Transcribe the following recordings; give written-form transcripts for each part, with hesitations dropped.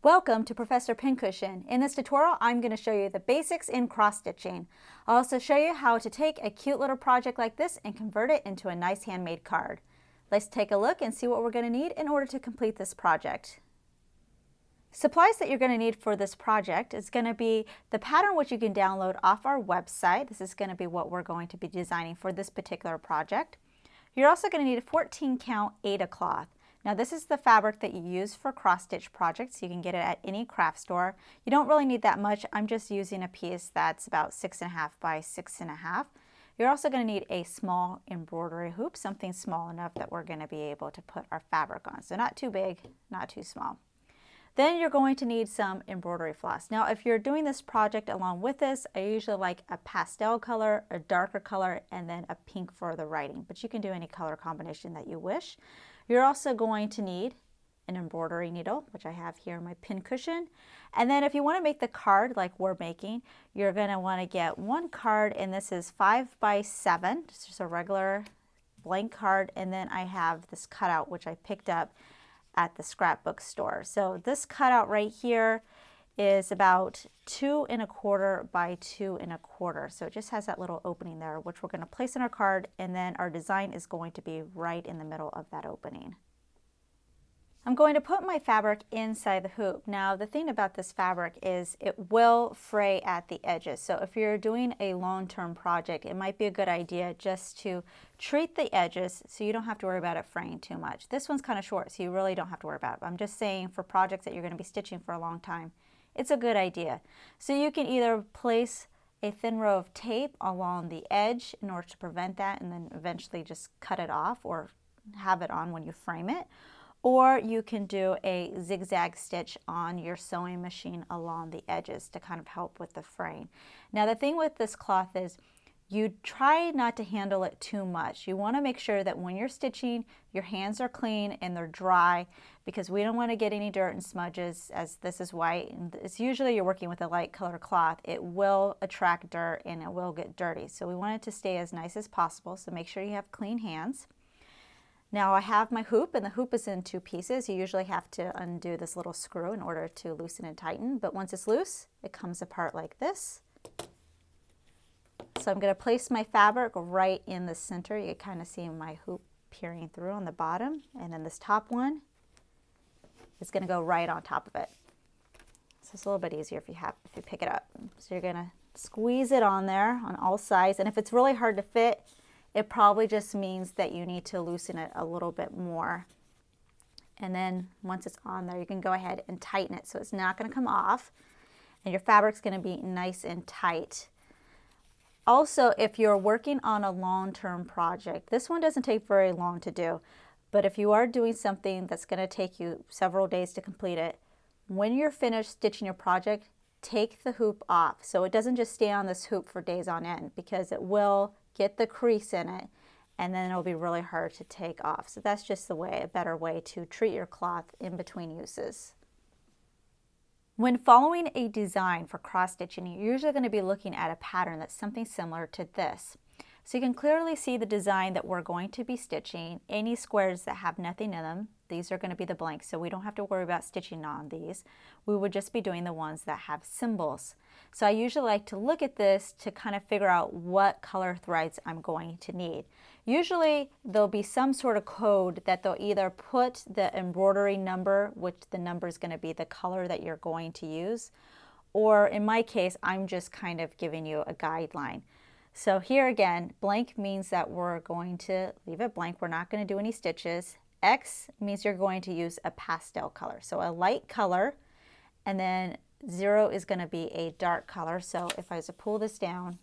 Welcome to Professor Pincushion. In this tutorial, I'm going to show you the basics in cross-stitching. I'll also show you how to take a cute little project like this and convert it into a nice handmade card. Let's take a look and see what we're going to need in order to complete this project. Supplies that you're going to need for this project is going to be the pattern which you can download off our website. This is going to be what we're going to be designing for this particular project. You're also going to need a 14 count Aida cloth. Now this is the fabric that you use for cross-stitch projects. You can get it at any craft store. You don't really need that much. I'm just using a piece that's about 6.5 by 6.5. You're also going to need a small embroidery hoop, something small enough that we're going to be able to put our fabric on. So not too big, not too small. Then you're going to need some embroidery floss. Now if you're doing this project along with this, I usually like a pastel color, a darker color, and then a pink for the writing. But you can do any color combination that you wish. You're also going to need an embroidery needle, which I have here in my pin cushion. And then if you want to make the card like we're making, you're going to want to get one card, and this is 5 by 7, just a regular blank card. And then I have this cutout, which I picked up at the scrapbook store. So this cutout right here is about 2 1/4 by 2 1/4. So it just has that little opening there, which we're going to place in our card, and then our design is going to be right in the middle of that opening. I'm going to put my fabric inside the hoop. Now the thing about this fabric is it will fray at the edges. So if you're doing a long-term project, it might be a good idea just to treat the edges so you don't have to worry about it fraying too much. This one's kind of short, so you really don't have to worry about it. I'm just saying for projects that you're going to be stitching for a long time, it's a good idea. So you can either place a thin row of tape along the edge in order to prevent that, and then eventually just cut it off or have it on when you frame it. Or you can do a zigzag stitch on your sewing machine along the edges to kind of help with the fraying. Now the thing with this cloth is you try not to handle it too much. You want to make sure that when you're stitching, your hands are clean and they're dry, because we don't want to get any dirt and smudges, as this is white. And it's usually you're working with a light color cloth. It will attract dirt and it will get dirty. So we want it to stay as nice as possible. So make sure you have clean hands. Now I have my hoop, and the hoop is in 2 pieces. You usually have to undo this little screw in order to loosen and tighten, but once it's loose, it comes apart like this. So I'm going to place my fabric right in the center. You can kind of see my hoop peering through on the bottom, and then this top one is going to go right on top of it. So it's a little bit easier if you pick it up. So you're going to squeeze it on there on all sides, and if it's really hard to fit, it probably just means that you need to loosen it a little bit more. And then once it's on there, you can go ahead and tighten it so it's not going to come off, and your fabric's going to be nice and tight. Also, if you're working on a long-term project, this one doesn't take very long to do, but if you are doing something that's going to take you several days to complete it, when you're finished stitching your project, take the hoop off so it doesn't just stay on this hoop for days on end, because it will get the crease in it, and then it'll be really hard to take off. So that's just a better way to treat your cloth in between uses. When following a design for cross-stitching, you're usually going to be looking at a pattern that's something similar to this. So you can clearly see the design that we're going to be stitching. Any squares that have nothing in them, these are going to be the blanks, so we don't have to worry about stitching on these. We would just be doing the ones that have symbols. So I usually like to look at this to kind of figure out what color threads I'm going to need. Usually there'll be some sort of code that they'll either put the embroidery number, which the number is going to be the color that you're going to use, or in my case, I'm just kind of giving you a guideline. So here again, blank means that we're going to leave it blank. We're not going to do any stitches. X means you're going to use a pastel color, so a light color, and then 0 is going to be a dark color. So if I was to pull this down,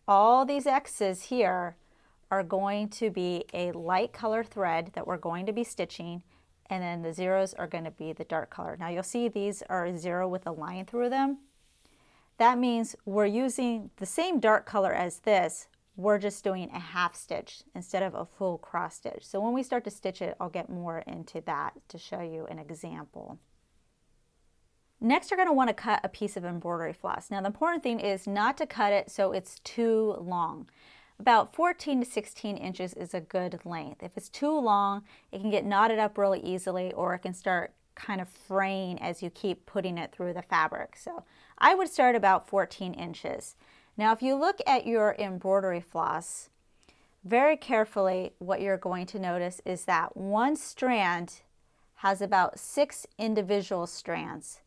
all these X's here are going to be a light color thread that we're going to be stitching, and then the zeros are going to be the dark color. Now you'll see these are 0 with a line through them. That means we're using the same dark color as this, we're just doing a half stitch instead of a full cross stitch. So when we start to stitch it, I'll get more into that to show you an example. Next, you're going to want to cut a piece of embroidery floss. Now the important thing is not to cut it so it's too long. About 14 to 16 inches is a good length. If it's too long, it can get knotted up really easily, or it can start kind of fraying as you keep putting it through the fabric. So I would start about 14 inches. Now if you look at your embroidery floss, very carefully, what you're going to notice is that one strand has about 6 individual strands.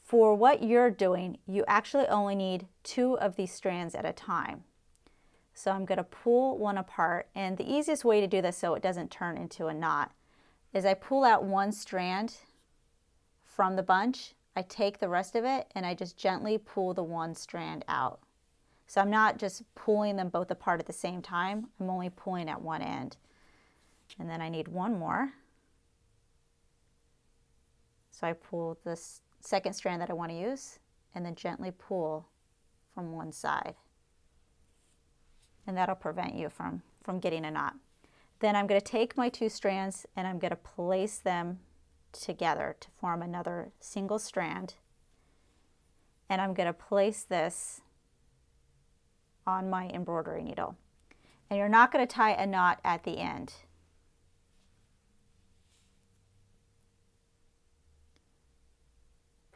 For what you're doing, you actually only need 2 of these strands at a time. So I'm going to pull one apart, and the easiest way to do this so it doesn't turn into a knot is I pull out one strand from the bunch, I take the rest of it, and I just gently pull the one strand out. So I'm not just pulling them both apart at the same time, I'm only pulling at one end. And then I need one more. So I pull this second strand that I want to use, and then gently pull from one side. And that'll prevent you from getting a knot. Then I'm going to take my 2 strands and I'm going to place them together to form another single strand. And I'm going to place this on my embroidery needle. And you're not going to tie a knot at the end.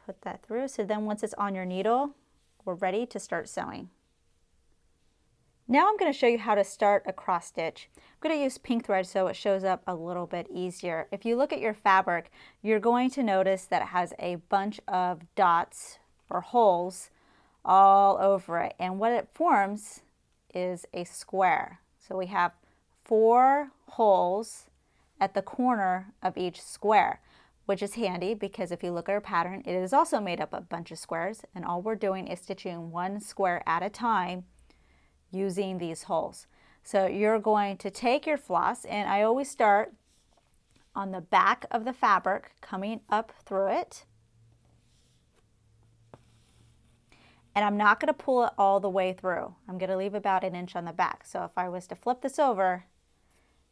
Put that through, so then once it's on your needle, we're ready to start sewing. Now I'm going to show you how to start a cross stitch. I'm going to use pink thread so it shows up a little bit easier. If you look at your fabric, you're going to notice that it has a bunch of dots or holes all over it, and what it forms is a square. So we have 4 holes at the corner of each square, which is handy because if you look at our pattern, it is also made up of a bunch of squares, and all we're doing is stitching one square at a time using these holes. So you're going to take your floss, and I always start on the back of the fabric coming up through it. And I'm not going to pull it all the way through. I'm going to leave about 1 inch on the back. So if I was to flip this over,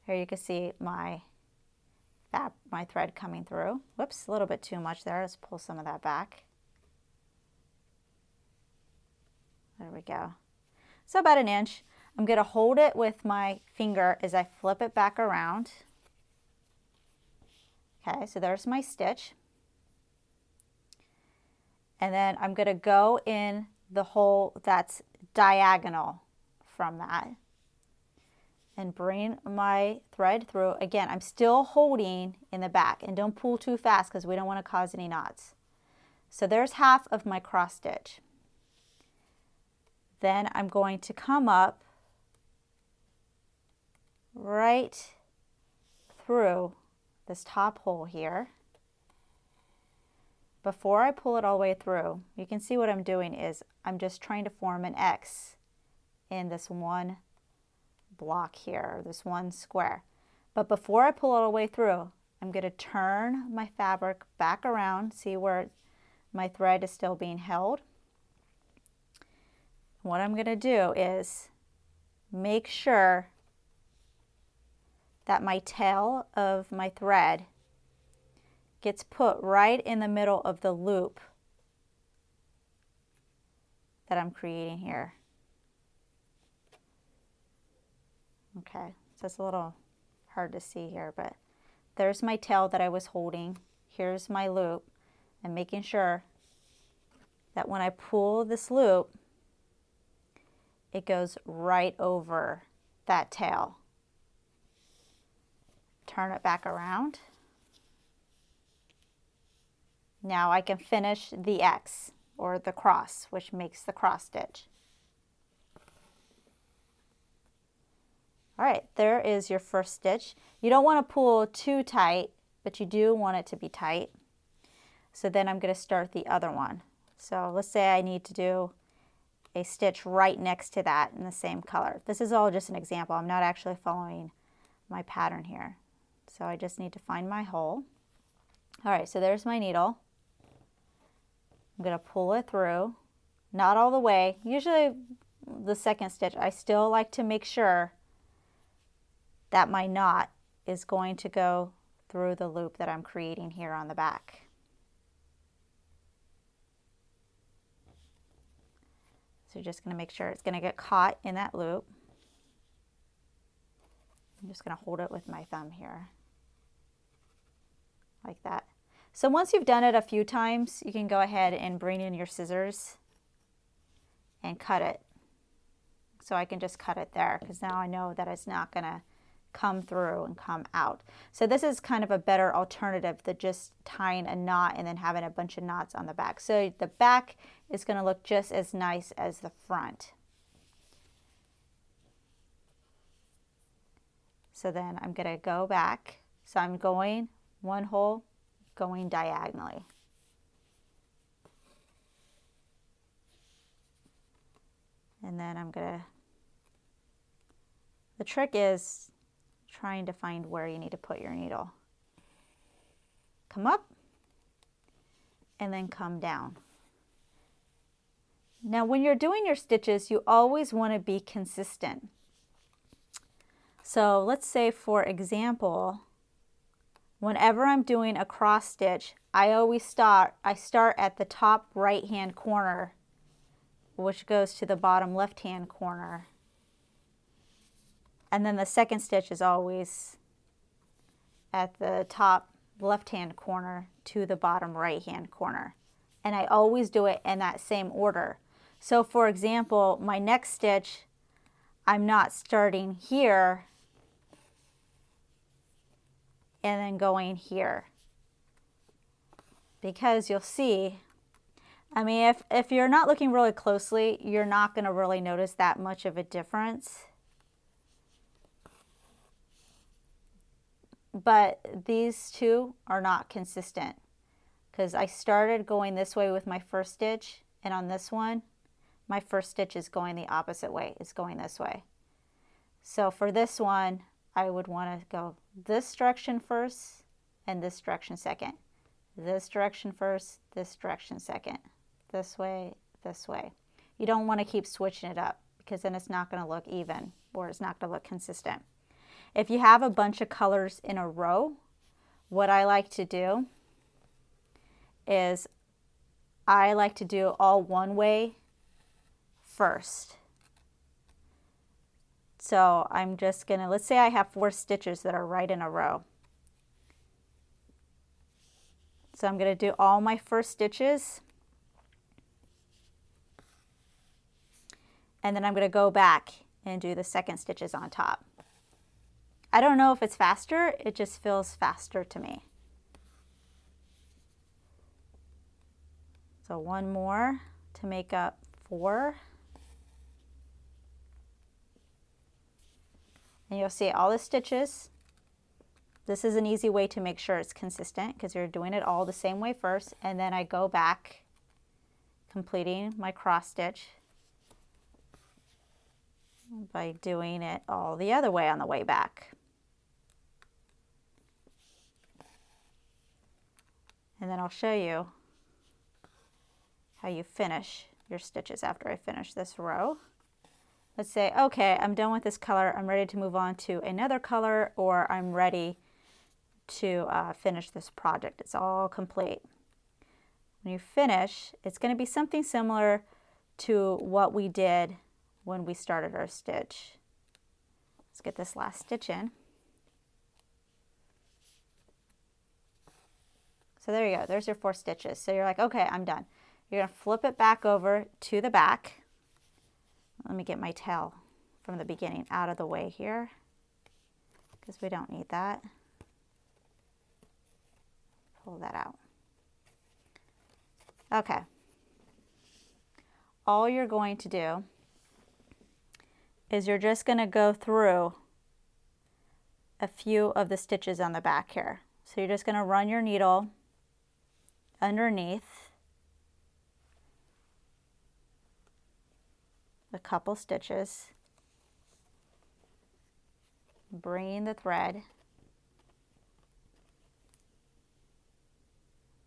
here you can see my thread coming through. Whoops, a little bit too much there. Let's pull some of that back. There we go. So about 1 inch. I'm going to hold it with my finger as I flip it back around. Okay, so there's my stitch. And then I'm going to go in the hole that's diagonal from that and bring my thread through. Again, I'm still holding in the back, and don't pull too fast because we don't want to cause any knots. So there's half of my cross stitch. Then I'm going to come up right through this top hole here. Before I pull it all the way through, you can see what I'm doing is I'm just trying to form an X in this one block here, this one square. But before I pull it all the way through, I'm going to turn my fabric back around, see where my thread is still being held. What I'm going to do is make sure that my tail of my thread gets put right in the middle of the loop that I'm creating here. Okay, so it's a little hard to see here, but there's my tail that I was holding. Here's my loop, and making sure that when I pull this loop, it goes right over that tail. Turn it back around. Now I can finish the X or the cross, which makes the cross stitch. All right, there is your first stitch. You don't want to pull too tight, but you do want it to be tight. So then I'm going to start the other one. So let's say I need to do a stitch right next to that in the same color. This is all just an example. I'm not actually following my pattern here. So I just need to find my hole. All right, so there's my needle. I'm going to pull it through, not all the way. Usually the second stitch, I still like to make sure that my knot is going to go through the loop that I'm creating here on the back. So you're just going to make sure it's going to get caught in that loop. I'm just going to hold it with my thumb here, like that. So once you've done it a few times, you can go ahead and bring in your scissors and cut it. So I can just cut it there because now I know that it's not going to come through and come out. So this is kind of a better alternative than just tying a knot and then having a bunch of knots on the back. So the back is going to look just as nice as the front. So then I'm going to go back. So I'm going one hole, going diagonally. And then I'm going to, the trick is trying to find where you need to put your needle. Come up and then come down. Now when you're doing your stitches, you always want to be consistent. So let's say, for example, whenever I'm doing a cross stitch, I start at the top right hand corner, which goes to the bottom left hand corner. And then the second stitch is always at the top left hand corner to the bottom right hand corner. And I always do it in that same order. So for example, my next stitch, I'm not starting here and then going here. Because you'll see, I mean, if you're not looking really closely, you're not going to really notice that much of a difference. But these two are not consistent because I started going this way with my first stitch, and on this one, my first stitch is going the opposite way. It's going this way. So for this one, I would want to go this direction first and this direction second. This direction first, this direction second. This way, this way. You don't want to keep switching it up because then it's not going to look even or it's not going to look consistent. If you have a bunch of colors in a row, what I like to do is I like to do all one way first. So I'm just going to, let's say I have 4 stitches that are right in a row. So I'm going to do all my first stitches. And then I'm going to go back and do the second stitches on top. I don't know if it's faster, it just feels faster to me. So one more to make up 4. And you'll see all the stitches. This is an easy way to make sure it's consistent because you're doing it all the same way first. And then I go back, completing my cross stitch by doing it all the other way on the way back. And then I'll show you how you finish your stitches after I finish this row. Let's say, okay, I'm done with this color. I'm ready to move on to another color, or I'm ready to finish this project. It's all complete. When you finish, it's going to be something similar to what we did when we started our stitch. Let's get this last stitch in. So there you go. There's your 4 stitches. So you're like, okay, I'm done. You're going to flip it back over to the back. Let me get my tail from the beginning out of the way here because we don't need that. Pull that out. Okay. All you're going to do is you're just going to go through a few of the stitches on the back here. So you're just going to run your needle underneath a couple stitches, bringing the thread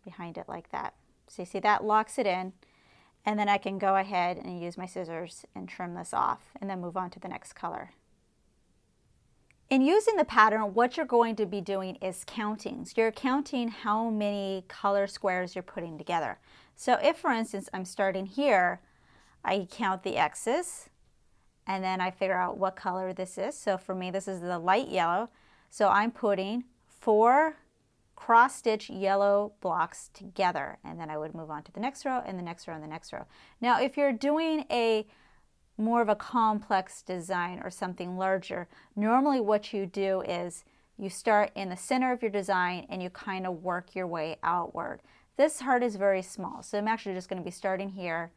behind it like that. So you see that locks it in, and then I can go ahead and use my scissors and trim this off and then move on to the next color. In using the pattern, what you're going to be doing is counting. So you're counting how many color squares you're putting together. So if, for instance, I'm starting here, I count the X's, and then I figure out what color this is. So for me, this is the light yellow. So I'm putting 4 cross stitch yellow blocks together, and then I would move on to the next row and the next row and the next row. Now if you're doing a more of a complex design or something larger, normally what you do is you start in the center of your design and you kind of work your way outward. This heart is very small, so I'm actually just going to be starting here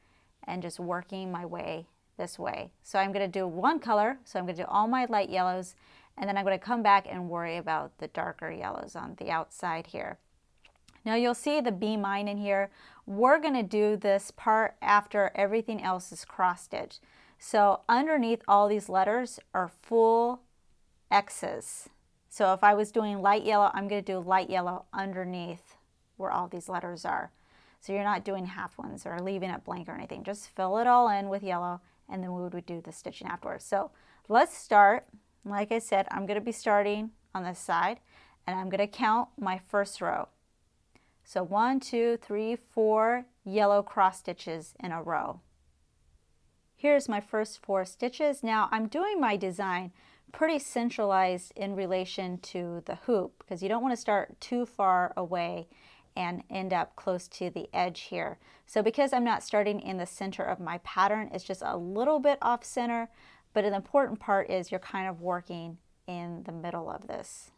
and just working my way this way. So I'm going to do one color, so I'm going to do all my light yellows, and then I'm going to come back and worry about the darker yellows on the outside here. Now you'll see the be mine in here. We're going to do this part after everything else is cross stitched. So underneath all these letters are full X's. So if I was doing light yellow, I'm going to do light yellow underneath where all these letters are. So you're not doing half ones or leaving it blank or anything. Just fill it all in with yellow, and then we would do the stitching afterwards. So let's start. Like I said, I'm going to be starting on this side, and I'm going to count my first row. So 1, 2, 3, 4 yellow cross stitches in a row. Here's my first 4 stitches. Now I'm doing my design pretty centralized in relation to the hoop, because you don't want to start too far away and end up close to the edge here. So because I'm not starting in the center of my pattern, it's just a little bit off center, but an important part is you're kind of working in the middle of this.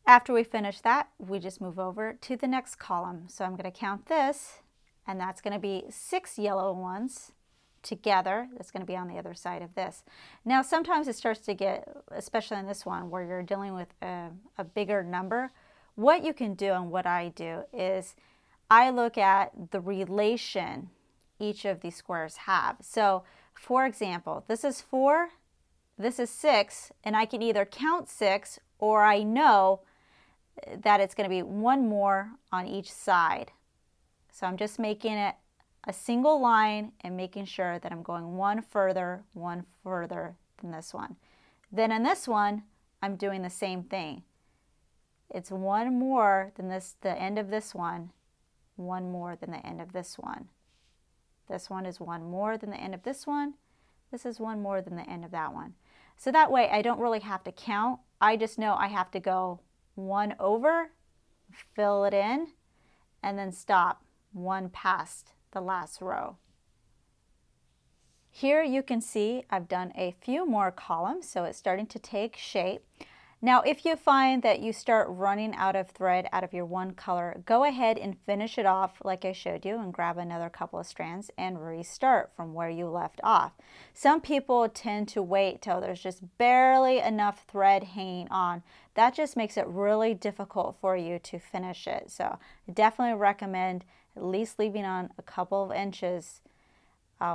After we finish that, we just move over to the next column. So I'm going to count this, and that's going to be 6 yellow ones together. That's going to be on the other side of this. Now sometimes it starts to get, especially in this one where you're dealing with a bigger number, what you can do and what I do is I look at the relation each of these squares have. So for example, this is 4, this is 6, and I can either count 6 or I know that it's going to be one more on each side. So I'm just making it a single line and making sure that I'm going one further than this one. Then in this one, I'm doing the same thing. It's one more than this, the end of this one more than the end of this one. This one is one more than the end of this one. This is one more than the end of that one. So that way I don't really have to count. I just know I have to go one over, fill it in, and then stop one past the last row. Here you can see I've done a few more columns, so it's starting to take shape. Now if you find that you start running out of thread out of your one color, go ahead and finish it off like I showed you and grab another couple of strands and restart from where you left off. Some people tend to wait till there's just barely enough thread hanging on. That just makes it really difficult for you to finish it. So I definitely recommend at least leaving on a couple of inches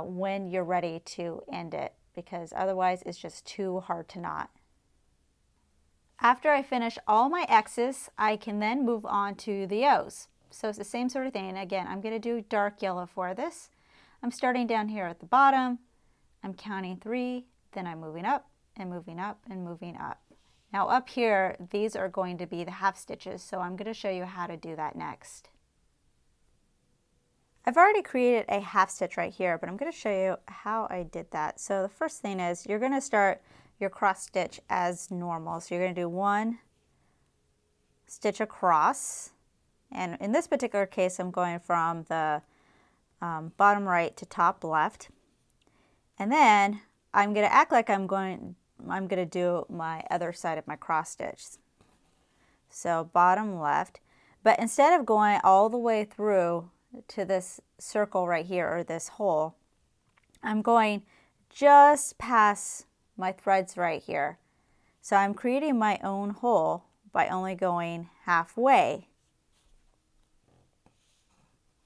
when you're ready to end it, because otherwise it's just too hard to knot. After I finish all my X's, I can then move on to the O's. So it's the same sort of thing. Again, I'm going to do dark yellow for this. I'm starting down here at the bottom. I'm counting 3, then I'm moving up and moving up and moving up. Now up here, these are going to be the half stitches, so I'm going to show you how to do that next. I've already created a half stitch right here, but I'm going to show you how I did that. So the first thing is you're going to start your cross stitch as normal. So you're going to do 1 stitch across, and in this particular case I'm going from the bottom right to top left, and then I'm going to act like I'm going to do my other side of my cross stitch. So bottom left, but instead of going all the way through to this circle right here, or this hole, I'm going just past my threads right here. So I'm creating my own hole by only going halfway.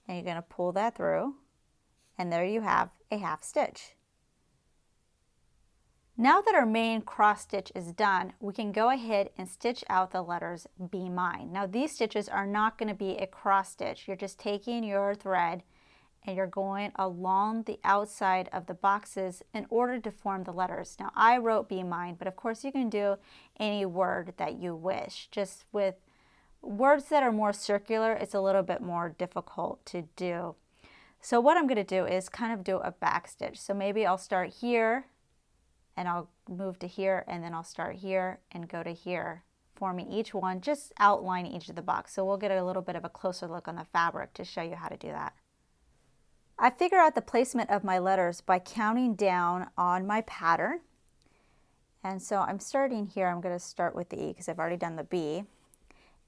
And you're going to pull that through, and there you have a half stitch. Now that our main cross stitch is done, we can go ahead and stitch out the letters Be Mine. Now these stitches are not going to be a cross stitch. You're just taking your thread and you're going along the outside of the boxes in order to form the letters. Now I wrote Be Mine, but of course you can do any word that you wish. Just with words that are more circular, it's a little bit more difficult to do. So what I'm going to do is kind of do a back stitch. So maybe I'll start here and I'll move to here, and then I'll start here and go to here forming each one, just outline each of the box. So we'll get a little bit of a closer look on the fabric to show you how to do that. I figure out the placement of my letters by counting down on my pattern. And so I'm starting here. I'm going to start with the E because I've already done the B.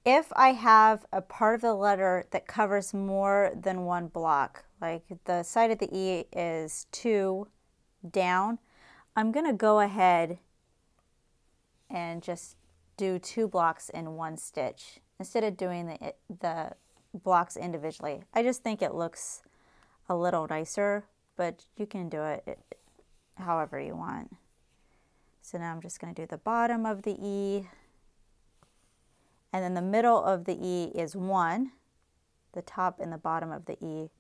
If I have a part of the letter that covers more than one block, like the side of the E is 2 down, I'm going to go ahead and just do 2 blocks in one stitch instead of doing the blocks individually. I just think it looks a little nicer, but you can do it however you want. So now I'm just going to do the bottom of the E, and then the middle of the E is 1. The top and the bottom of the E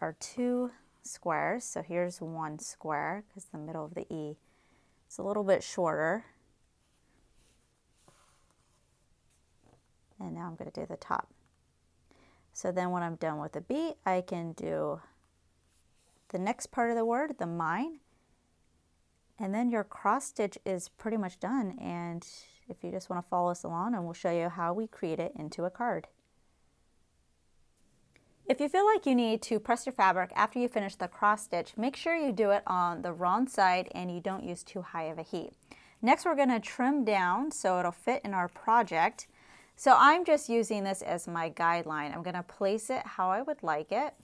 are 2 squares. So here's 1 square because the middle of the E is a little bit shorter. And now I'm going to do the top. So then when I'm done with the B, I can do the next part of the word, the mine. And then your cross stitch is pretty much done. And if you just want to follow us along, and we'll show you how we create it into a card. If you feel like you need to press your fabric after you finish the cross stitch, make sure you do it on the wrong side and you don't use too high of a heat. Next, we're going to trim down so it'll fit in our project. So I'm just using this as my guideline. I'm going to place it how I would like it.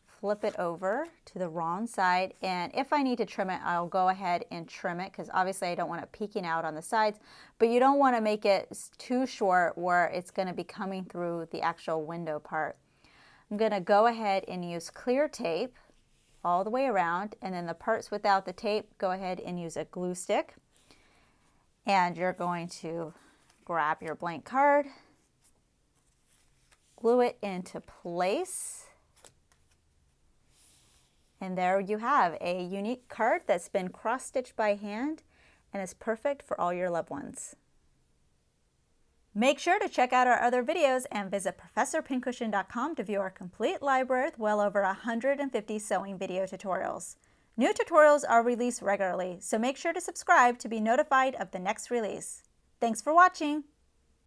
Flip it over to the wrong side, and if I need to trim it, I'll go ahead and trim it because obviously I don't want it peeking out on the sides, but you don't want to make it too short where it's going to be coming through the actual window part. I'm going to go ahead and use clear tape all the way around, and then the parts without the tape, go ahead and use a glue stick, and you're going to grab your blank card, glue it into place. And there you have a unique card that's been cross-stitched by hand and is perfect for all your loved ones. Make sure to check out our other videos and visit ProfessorPincushion.com to view our complete library with well over 150 sewing video tutorials. New tutorials are released regularly, so make sure to subscribe to be notified of the next release. Thanks for watching!